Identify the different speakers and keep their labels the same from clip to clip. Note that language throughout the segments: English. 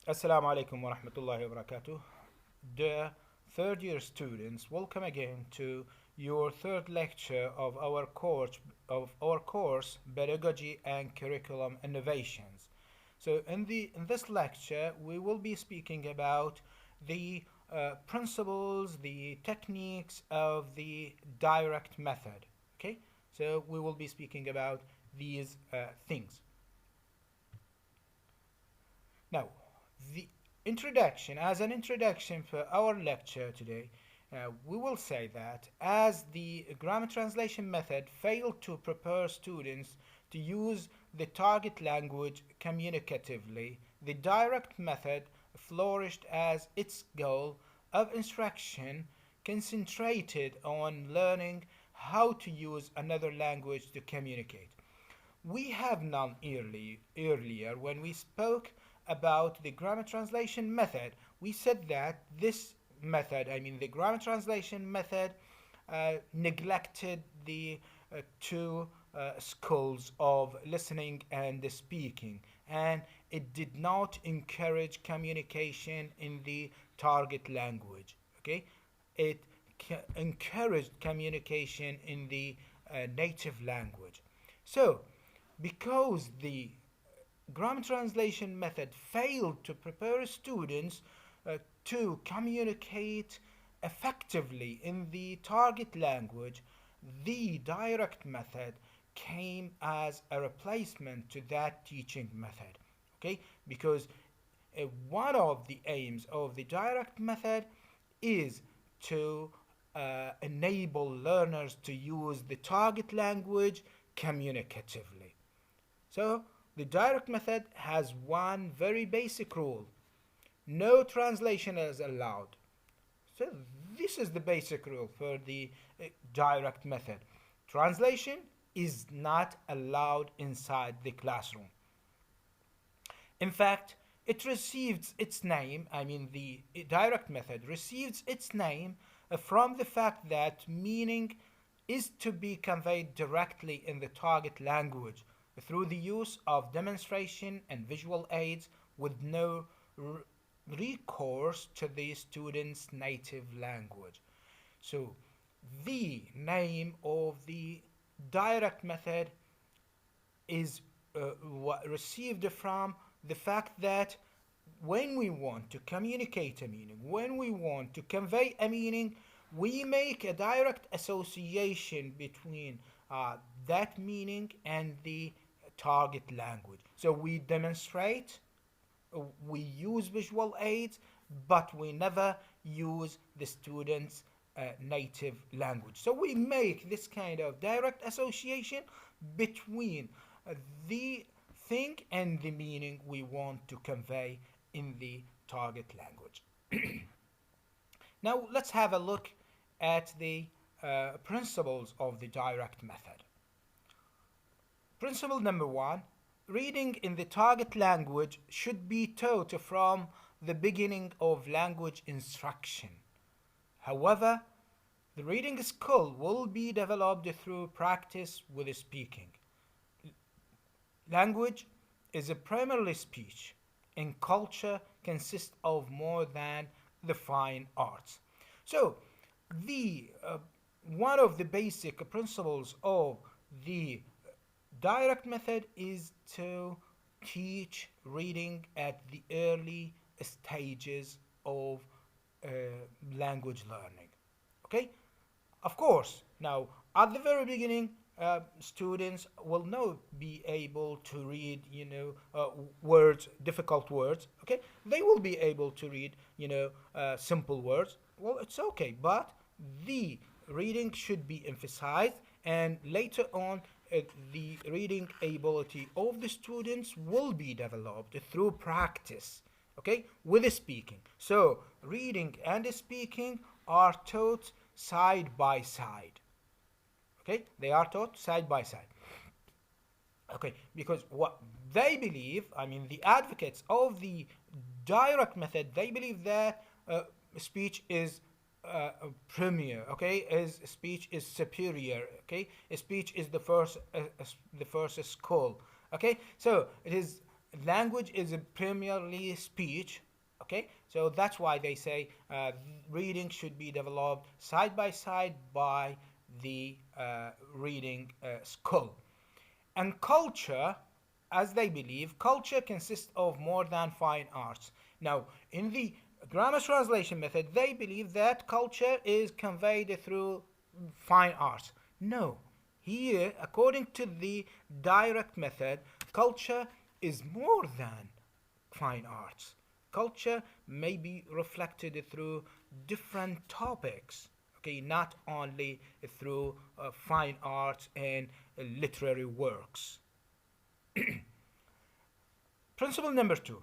Speaker 1: Assalamu alaikum wa rahmatullahi wa barakatuh. Dear third year students, welcome again to your third lecture of our course Pedagogy and Curriculum Innovations. So in this lecture we will be speaking about the principles, the techniques of the direct method. Okay? So we will be speaking about these things. Now, the introduction, as an introduction for our lecture today, we will say that as the grammar translation method failed to prepare students to use the target language communicatively, the direct method flourished as its goal of instruction concentrated on learning how to use another language to communicate. We have known earlier when we spoke about the grammar translation method, we said that this method, I mean the grammar translation method, neglected the two skills of listening and speaking, and it did not encourage communication in the target language. Okay, it encouraged communication in the native language. So, because the grammar translation method failed to prepare students to communicate effectively in the target language, the direct method came as a replacement to that teaching method. Okay, because one of the aims of the direct method is to enable learners to use the target language communicatively. So, the direct method has one very basic rule: no translation is allowed. So, this is the basic rule for the direct method. Translation is not allowed inside the classroom. In fact, it receives its name, I mean, the direct method receives its name from the fact that meaning is to be conveyed directly in the target language through the use of demonstration and visual aids with no recourse to the student's native language. So, the name of the direct method is received from the fact that when we want to communicate a meaning, when we want to convey a meaning, we make a direct association between that meaning and the target language. So we demonstrate, we use visual aids, but we never use the student's native language. So we make this kind of direct association between the thing and the meaning we want to convey in the target language. Now let's have a look at the principles of the direct method. Principle number one: reading in the target language should be taught from the beginning of language instruction. However, the reading skill will be developed through practice with speaking. Language is a primarily speech, and culture consists of more than the fine arts. So, the one of the basic principles of the direct method is to teach reading at the early stages of uh, language learning. Okay, of course. Now, at the very beginning, students will not be able to read, words, difficult words. Okay, they will be able to read, simple words. Well, it's okay, but the reading should be emphasized, and later on, the reading ability of the students will be developed through practice. Okay, with speaking. So, reading and speaking are taught side by side. Okay, they are taught side by side. Okay, because what they believe, I mean, the advocates of the direct method, they believe that speech is premier. Okay, is speech is superior. Okay, speech is the first skill. Okay, so it is language is primarily speech. Okay, so that's why they say reading should be developed side by side by the reading skill. And culture, as they believe, culture consists of more than fine arts. Now, in the grammar translation method, they believe that culture is conveyed through fine arts. No, here, according to the direct method, culture is more than fine arts. Culture may be reflected through different topics, okay, not only through fine arts and literary works. Principle number 2: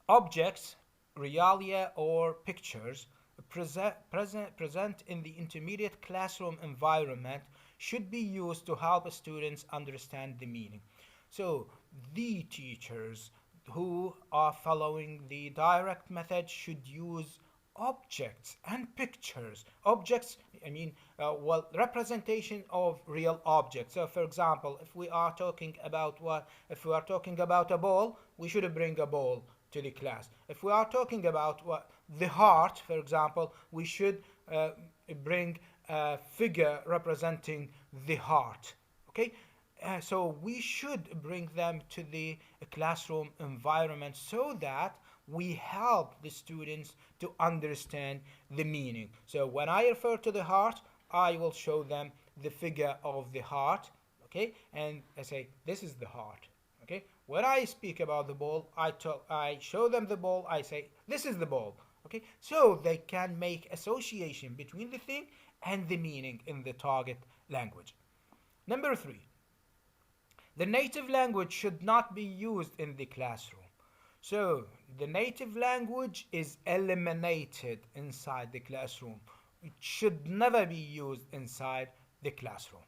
Speaker 1: objects, realia, or pictures present in the intermediate classroom environment should be used to help students understand the meaning. So, the teachers who are following the direct method should use objects and pictures. Objects, I mean, representation of real objects. So, for example, if we are talking about if we are talking about a ball, we should bring a ball to the class. If we are talking about the heart, for example, we should bring a figure representing the heart. Okay, so we should bring them to the classroom environment so that we help the students to understand the meaning. So when I refer to the heart, I will show them the figure of the heart, okay, and I say this is the heart. Okay, when I speak about the ball, I show them the ball, I say this is the ball. Okay, so they can make association between the thing and the meaning in the target language. Number 3: the native language should not be used in the classroom. So the native language is eliminated inside the classroom. It should never be used inside the classroom.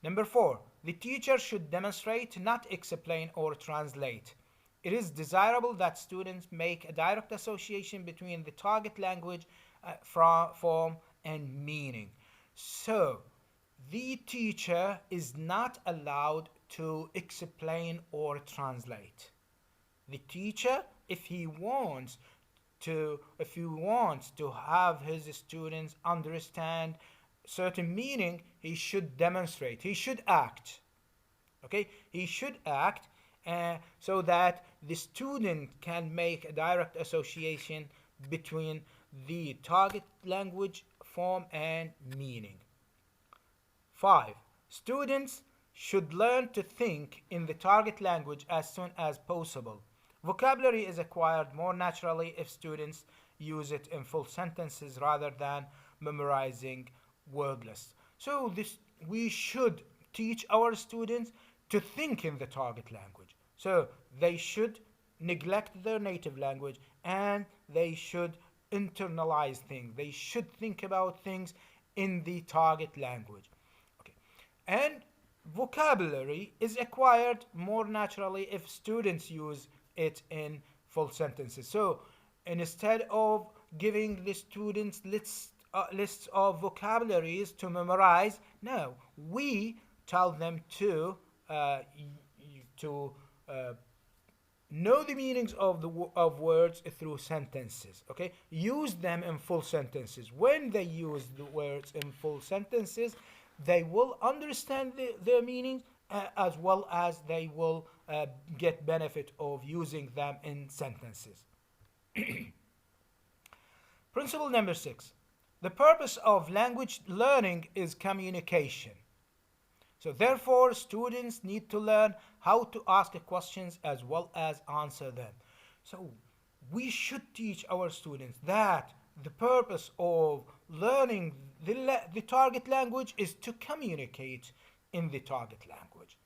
Speaker 1: Number 4: the teacher should demonstrate, not explain or translate. It is desirable that students make a direct association between the target language, form, and meaning. So, the teacher is not allowed to explain or translate. The teacher, if he wants to have his students understand certain meaning, he should demonstrate, he should act. Okay, he should act so that the student can make a direct association between the target language, form, and meaning. 5. Students should learn to think in the target language as soon as possible. Vocabulary is acquired more naturally if students use it in full sentences rather than memorizing word lists. So we should teach our students to think in the target language. So they should neglect their native language and they should internalize things. They should think about things in the target language. Okay. And vocabulary is acquired more naturally if students use it in full sentences. So instead of giving the students lists of vocabularies to memorize, no, we tell them to know the meanings of words through sentences. Okay, use them in full sentences. When they use the words in full sentences, they will understand their meanings as well as they will get benefit of using them in sentences. Principle number 6: the purpose of language learning is communication. So therefore, students need to learn how to ask questions as well as answer them. So we should teach our students that the purpose of learning the target language is to communicate in the target language.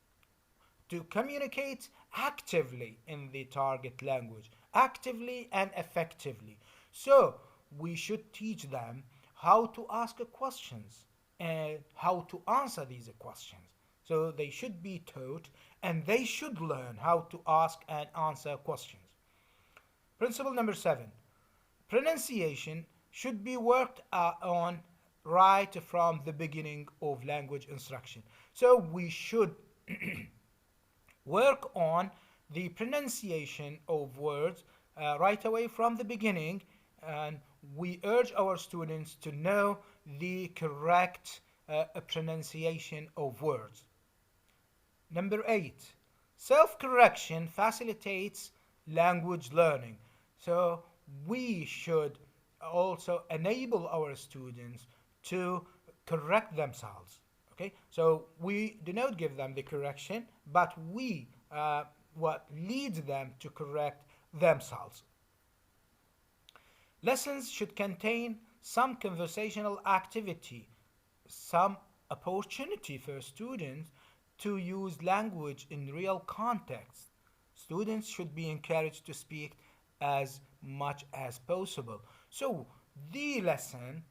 Speaker 1: To communicate actively in the target language, actively and effectively. So we should teach them how to ask questions and how to answer these questions. So they should be taught and they should learn how to ask and answer questions. Principle number 7: pronunciation should be worked on right from the beginning of language instruction. So we should work on the pronunciation of words right away from the beginning, and we urge our students to know the correct pronunciation of words. Number 8, self-correction facilitates language learning. So we should also enable our students to correct themselves. Okay, so we do not give them the correction, but we what leads them to correct themselves. Lessons should contain some conversational activity, some opportunity for students to use language in real context. Students should be encouraged to speak as much as possible. So the lesson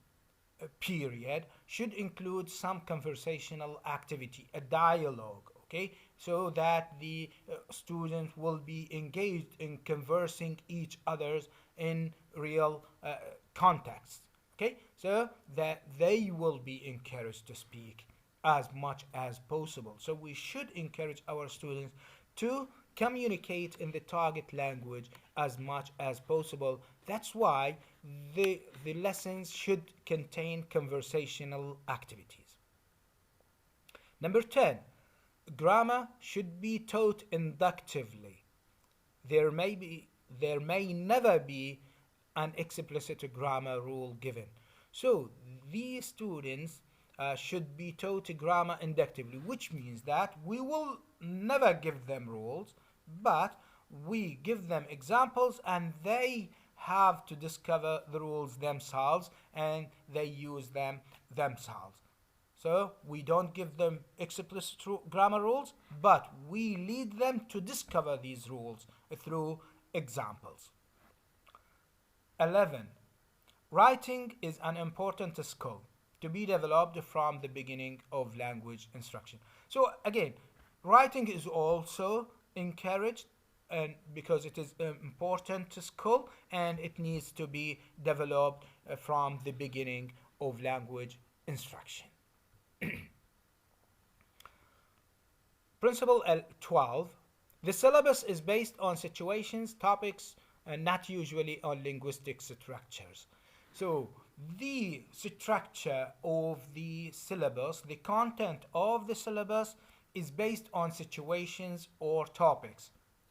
Speaker 1: period should include some conversational activity, a dialogue, okay, so that the students will be engaged in conversing each others in real context, okay, so that they will be encouraged to speak as much as possible. So we should encourage our students to communicate in the target language as much as possible. That's why the lessons should contain conversational activities. Number 10, grammar should be taught inductively. There may never be an explicit grammar rule given. So these students should be taught grammar inductively, which means that we will never give them rules, but we give them examples and they have to discover the rules themselves and they use them themselves. So we don't give them explicit grammar rules, but we lead them to discover these rules through examples. 11. Writing is an important skill to be developed from the beginning of language instruction. So again, writing is also encouraged and because it is an important skill and it needs to be developed from the beginning of language instruction. Principle 12. The syllabus is based on situations, topics, and not usually on linguistic structures. So the structure of the syllabus, the content of the syllabus is based on situations or topics.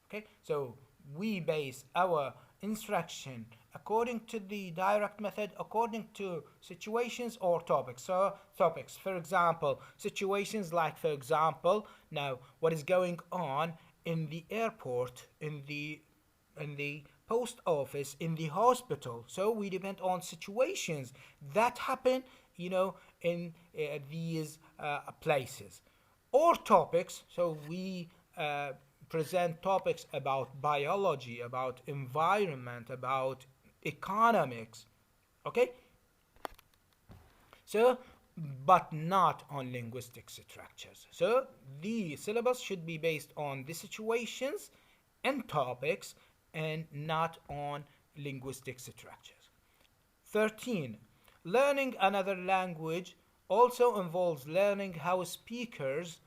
Speaker 1: Okay, so we base our instruction according to the direct method according to situations or topics. So topics, for example, situations like, for example, now what is going on in the airport, in the post office, in the hospital. So we depend on situations that happen, in these places. Or topics, so we present topics about biology, about environment, about economics, okay? So, but not on linguistic structures. So the syllabus should be based on the situations and topics and not on linguistic structures. 13. Learning another language also involves learning how speakers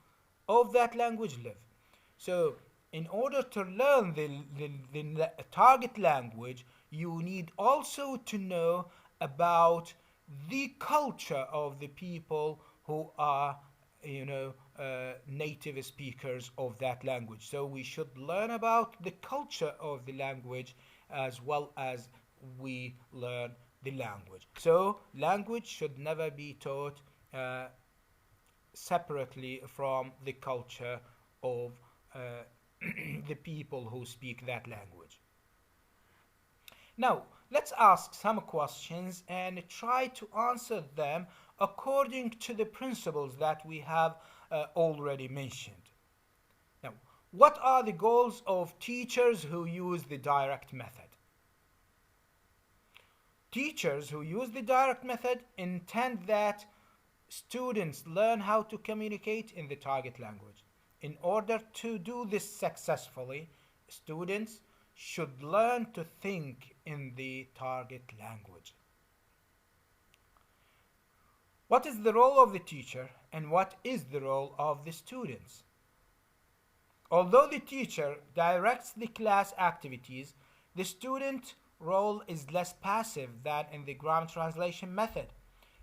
Speaker 1: of that language live. So, in order to learn the target language, you need also to know about the culture of the people who are, native speakers of that language. So we should learn about the culture of the language as well as we learn the language. So language should never be taught separately from the culture of the people who speak that language. Now, let's ask some questions and try to answer them according to the principles that we have already mentioned. Now, what are the goals of teachers who use the direct method? Teachers who use the direct method intend that students learn how to communicate in the target language. In order to do this successfully, students should learn to think in the target language. What is the role of the teacher and what is the role of the students? Although the teacher directs the class activities, the student role is less passive than in the grammar translation method.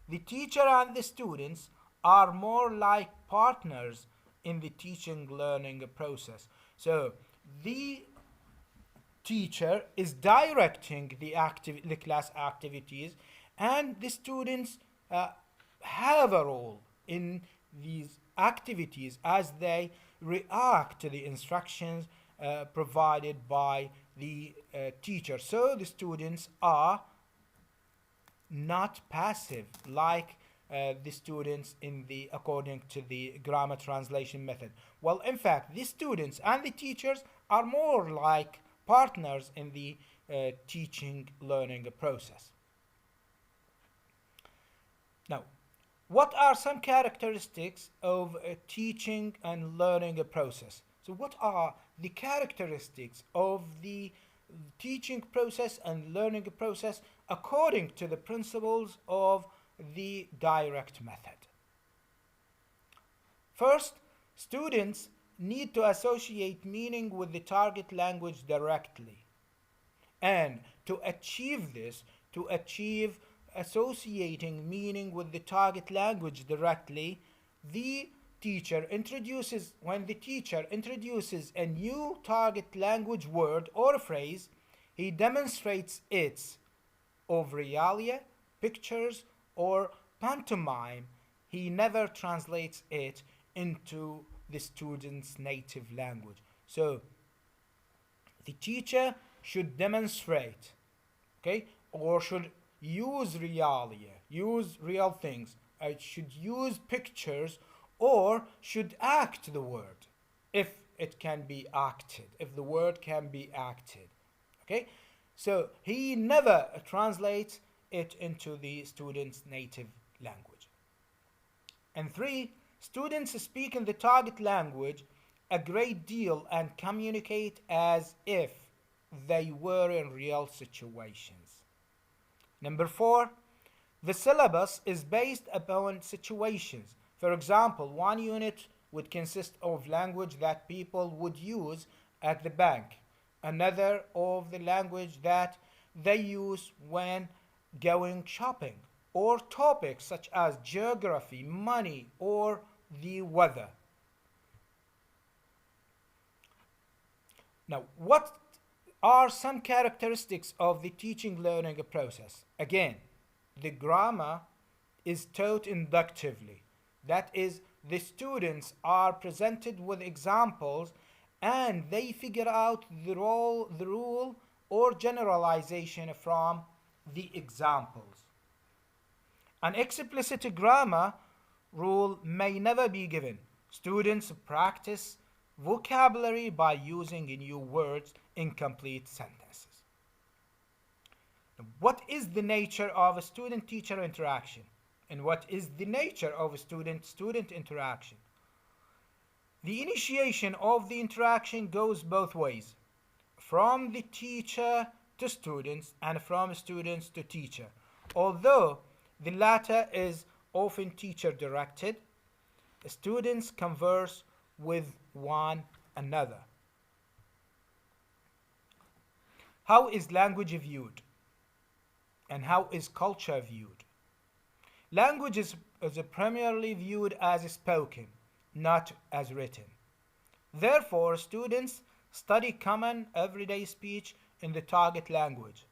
Speaker 1: The teacher and the students are more like partners in the teaching learning process. So the teacher is directing the class activities, and the students uh, have a role in these activities as they react to the instructions provided by the teacher. So the students are not passive like the students in the according to the grammar translation method. Well, in fact, the students and the teachers are more like partners in the teaching learning process. Now, what are some characteristics of a teaching and learning process? So, what are the characteristics of the teaching process and learning process according to the principles of the direct method? First, students need to associate meaning with the target language directly. And to achieve this, to achieve associating meaning with the target language directly, when the teacher introduces a new target language word or phrase, he demonstrates its of realia, pictures, or pantomime. He never translates it into the student's native language. So the teacher should demonstrate, okay, or should use realia, use real things. It should use pictures or should act the word if it can be acted, if the word can be acted. Okay, so he never translates it into the student's native language. And three, students speak in the target language a great deal and communicate as if they were in real situations. Number four, the syllabus is based upon situations. For example, one unit would consist of language that people would use at the bank, another of the language that they use when going shopping, or topics such as geography, money, or the weather. Now, what are some characteristics of the teaching learning process? Again, the grammar is taught inductively. That is, the students are presented with examples and they figure out the rule or generalization from the examples. An explicit grammar rule may never be given. Students practice vocabulary by using new words in complete sentences. What is the nature of a student-teacher interaction? And what is the nature of a student-student interaction? The initiation of the interaction goes both ways, from the teacher to students and from students to teacher. Although the latter is often teacher-directed, students converse with one another. How is language viewed? And how is culture viewed? Language is primarily viewed as spoken, not as written. Therefore, students study common everyday speech in the target language.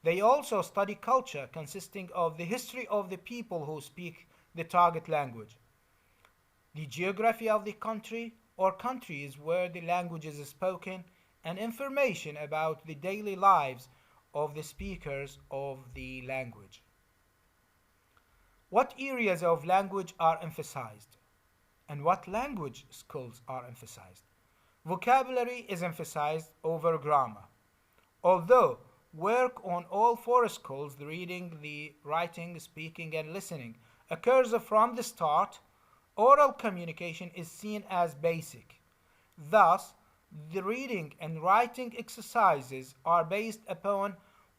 Speaker 1: They also study culture, consisting of the history of the people who speak the target language, the geography of the country or countries where the language is spoken, and information about the daily lives of the speakers of the language. What areas of language are emphasized? And what language skills are emphasized? Vocabulary is emphasized over grammar. Although work on all four skills, the reading, the writing, speaking, and listening, occurs from the start, oral communication is seen as basic. Thus, the reading and writing exercises are based upon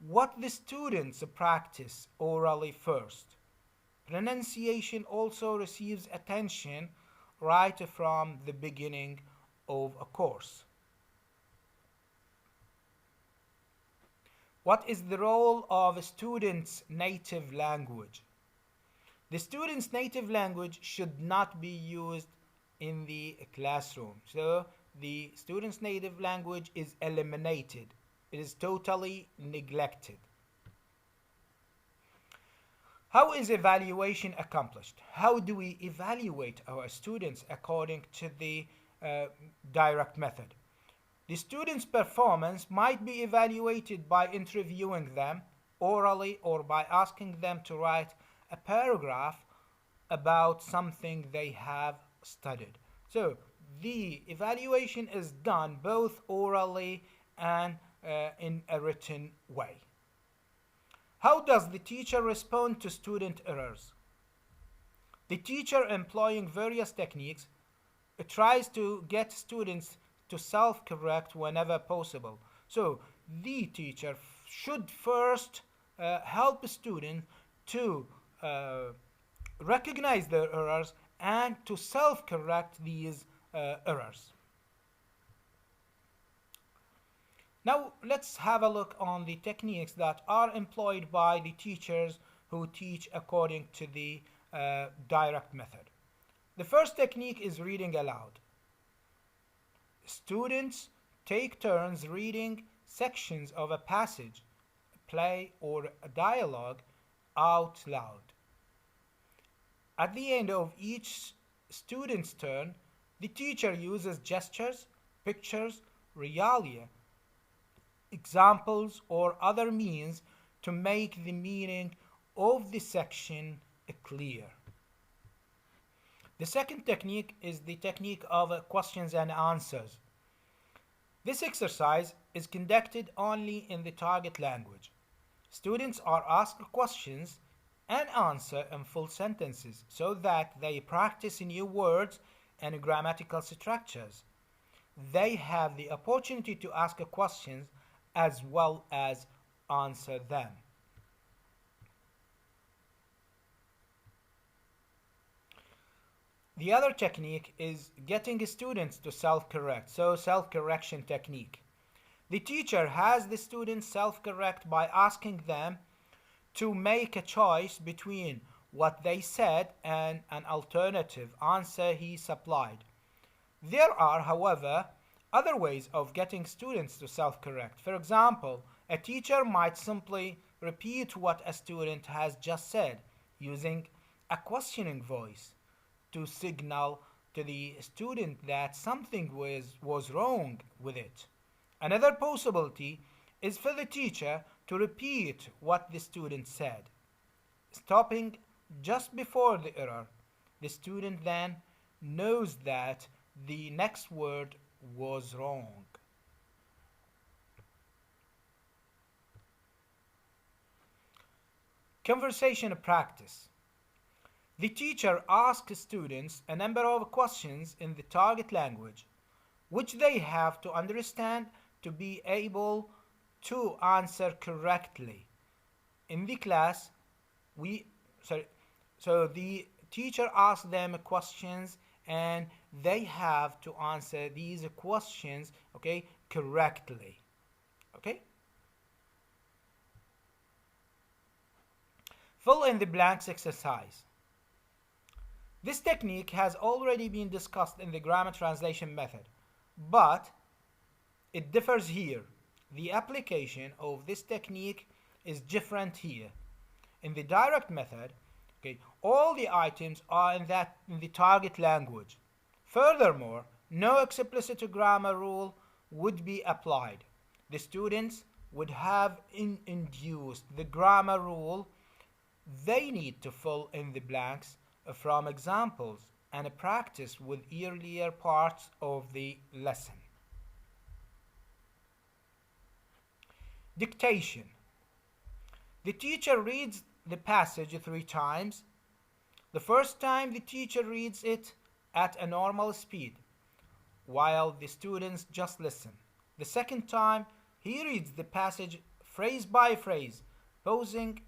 Speaker 1: what the students practice orally first. Pronunciation also receives attention right from the beginning of a course. What is the role of a student's native language? The student's native language should not be used in the classroom. So the student's native language is eliminated. It is totally neglected. How is evaluation accomplished? How do we evaluate our students according to the direct method? The student's performance might be evaluated by interviewing them orally or by asking them to write a paragraph about something they have studied. So the evaluation is done both orally and in a written way. How does the teacher respond to student errors? The teacher, employing various techniques, tries to get students to self-correct whenever possible. So the teacher should first help a student to recognize their errors and to self-correct these errors. Now let's have a look on the techniques that are employed by the teachers who teach according to the direct method. The first technique is reading aloud. Students take turns reading sections of a passage, a play, or a dialogue out loud. At the end of each student's turn, the teacher uses gestures, pictures, realia, examples, or other means to make the meaning of the section clear. The second technique is the technique of questions and answers. This exercise is conducted only in the target language. Students are asked questions and answer in full sentences so that they practice new words and grammatical structures. They have the opportunity to ask questions as well as answer them. The other technique is getting students to self-correct, so self-correction technique. The teacher has the students self-correct by asking them to make a choice between what they said and an alternative answer he supplied. There are, however, other ways of getting students to self-correct. For example, a teacher might simply repeat what a student has just said using a questioning voice to signal to the student that something was wrong with it. Another possibility is for the teacher to repeat what the student said, stopping just before the error. The student then knows that the next word was wrong. Conversation practice. The teacher asks students a number of questions in the target language, which they have to understand to be able to answer correctly. In the class, so the teacher asks them questions and they have to answer these questions, okay, correctly. Okay? Fill in the blanks exercise. This technique has already been discussed in the grammar translation method, but it differs here. The application of this technique is different here. In the direct method, okay, all the items are in the target language. Furthermore, no explicit grammar rule would be applied. The students would have induced the grammar rule. They need to fill in the blanks from examples and practice with earlier parts of the lesson. Dictation. The teacher reads the passage 3 times. The first time the teacher reads it at a normal speed, while the students just listen. The second time he reads the passage phrase by phrase, pausing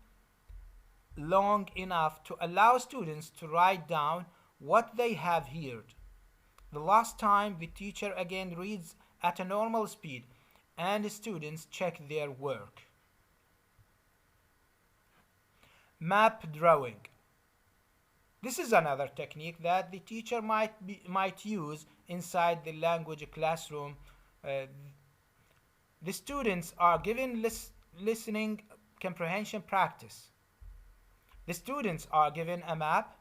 Speaker 1: long enough to allow students to write down what they have heard. The last time the teacher again reads at a normal speed and the students check their work. Map drawing. This is another technique that the teacher might use inside the language classroom. Uh, the students are given listening comprehension practice. The students are given a map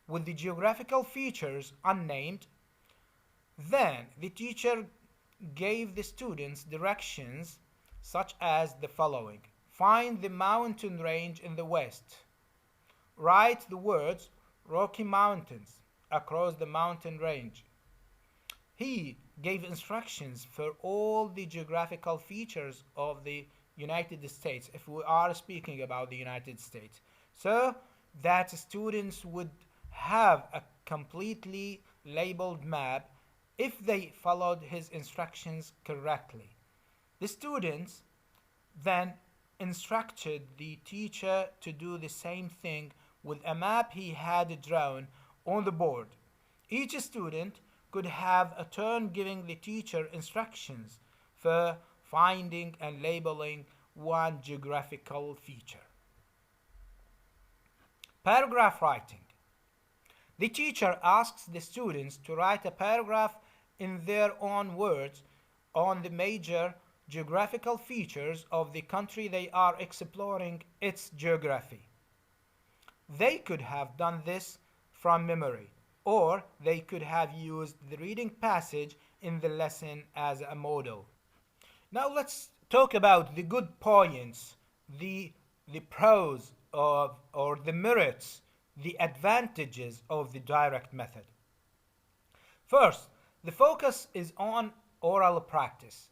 Speaker 1: with the geographical features unnamed. Then the teacher gave the students directions such as the following. Find the mountain range in the west. Write the words Rocky Mountains across the mountain range. He gave instructions for all the geographical features of the United States, if we are speaking about the United States, so that students would have a completely labeled map if they followed his instructions correctly. The students then instructed the teacher to do the same thing with a map he had drawn on the board. Each student could have a turn giving the teacher instructions for finding and labeling one geographical feature. Paragraph writing. The teacher asks the students to write a paragraph in their own words on the major geographical features of the country they are exploring its geography. They could have done this from memory, or they could have used the reading passage in the lesson as a model. Now let's talk about the good points, the pros of, or the merits, the advantages of the direct method. First, the focus is on oral practice.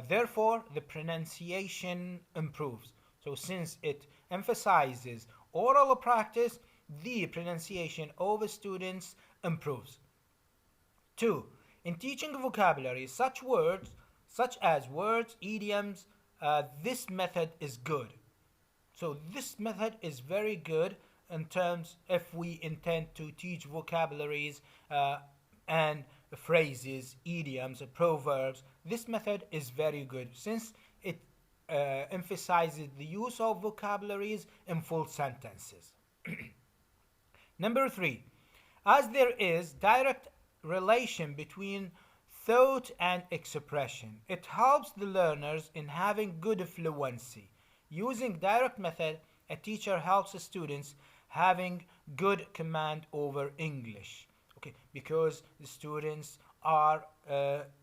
Speaker 1: Therefore, the pronunciation improves. So since it emphasizes oral practice, the pronunciation of students improves. 2. In teaching vocabulary, such as words, idioms, this method is good. So this method is very good in terms if we intend to teach vocabularies and phrases, idioms, proverbs. This method is very good since it emphasizes the use of vocabularies in full sentences. Number 3, as there is direct relation between thought and expression, it helps the learners in having good fluency. Using direct method, a teacher helps students having good command over English. Okay, because the students are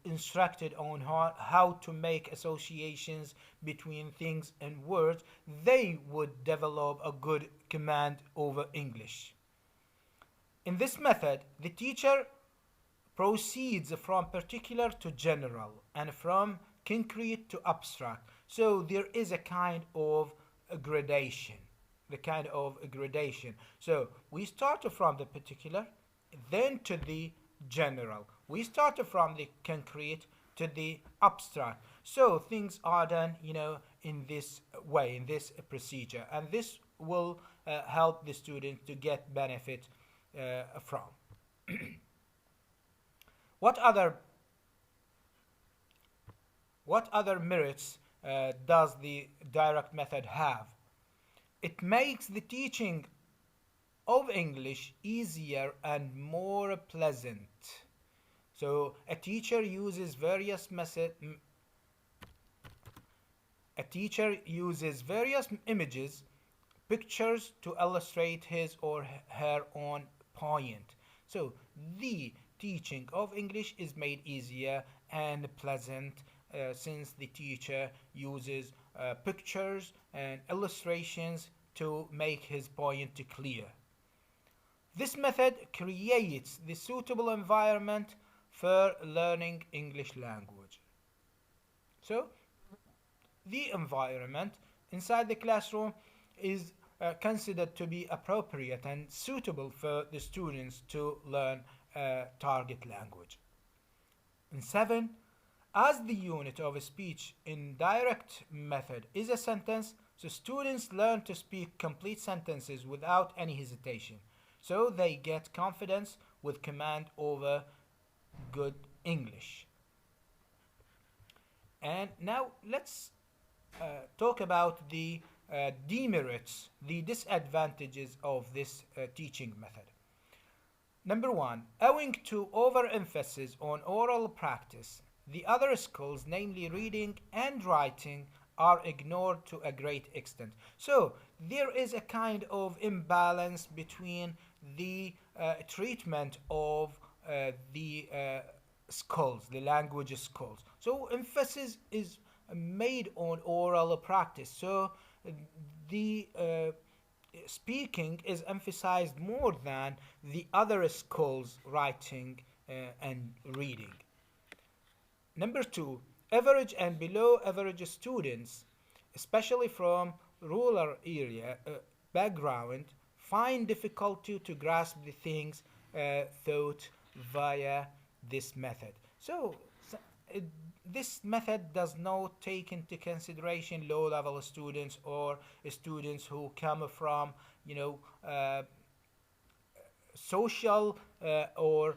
Speaker 1: instructed on how to make associations between things and words, they would develop a good command over English. In this method, the teacher proceeds from particular to general and from concrete to abstract. So there is a kind of a gradation. So we start from the particular, then to the general. We start from the concrete to the abstract. So things are done, in this way, in this procedure, and this will help the student to get benefit from. What other merits does the direct method have? It makes the teaching of English easier and more pleasant. So a teacher uses various images, pictures to illustrate his or her own point. So the teaching of English is made easier and pleasant since the teacher uses pictures and illustrations to make his point clear. This method creates the suitable environment for learning English language. So the environment inside the classroom is considered to be appropriate and suitable for the students to learn target language. And 7, as the unit of speech in direct method is a sentence, so students learn to speak complete sentences without any hesitation. So they get confidence with command over good English. And now let's talk about the demerits, the disadvantages of this teaching method. Number one, owing to overemphasis on oral practice, the other skills, namely reading and writing, are ignored to a great extent. So there is a kind of imbalance between the treatment of the skills, the language skills. So emphasis is made on oral practice. So the speaking is emphasized more than the other skills, writing and reading. Number two, average and below average students, especially from rural area background, find difficulty to grasp the things taught via this method. Uh, this method does not take into consideration low-level students or students who come from, you know, social or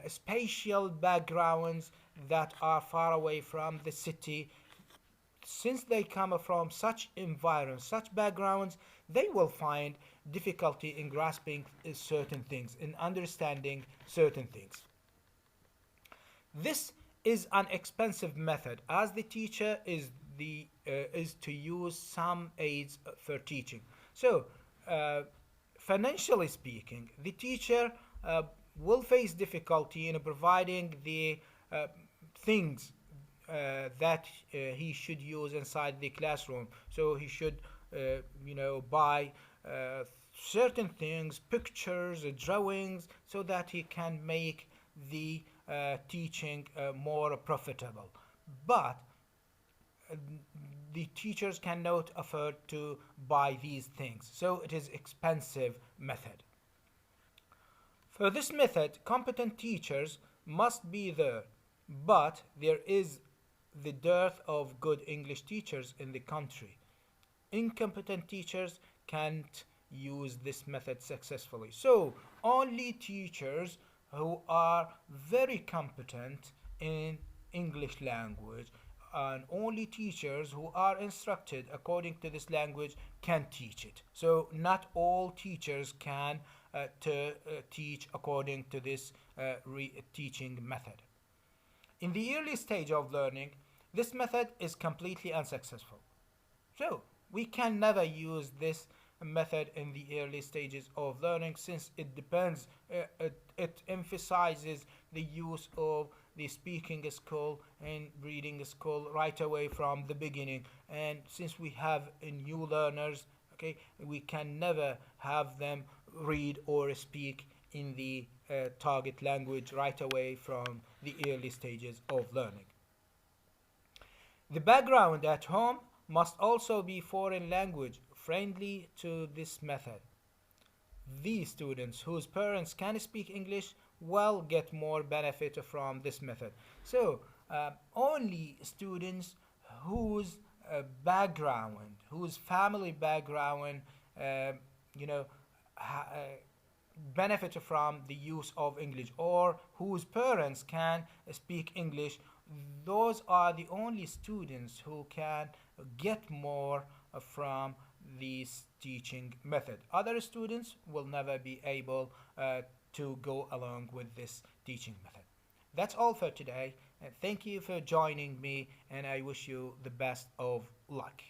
Speaker 1: spatial backgrounds that are far away from the city. Since they come from such environments, such backgrounds, they will find difficulty in grasping certain things, in understanding certain things. This is an expensive method, as the teacher is to use some aids for teaching. So, financially speaking, the teacher will face difficulty in providing the things that he should use inside the classroom. So he should, buy certain things, pictures, drawings, so that he can make the teaching more profitable. But uh, the teachers cannot afford to buy these things, so it is expensive method. For this method, competent teachers must be there, but there is the dearth of good English teachers in the country. Incompetent teachers can't use this method successfully. So, only teachers who are very competent in English language and only teachers who are instructed according to this language can teach it. So, not all teachers can teach according to this teaching method. In the early stage of learning, this method is completely unsuccessful. So, we can never use this method in the early stages of learning, since it depends, it emphasizes the use of the speaking skill and reading skill right away from the beginning. And since we have new learners, okay, we can never have them read or speak in the target language right away from the early stages of learning. The background at home must also be foreign language friendly to this method. These students whose parents can speak English will get more benefit from this method. So, only students whose whose family background, uh, you know, benefit from the use of English, or whose parents can speak English, those are the only students who can get more from this teaching method. Other students will never be able to go along with this teaching method. That's all for today. Thank you for joining me, and I wish you the best of luck.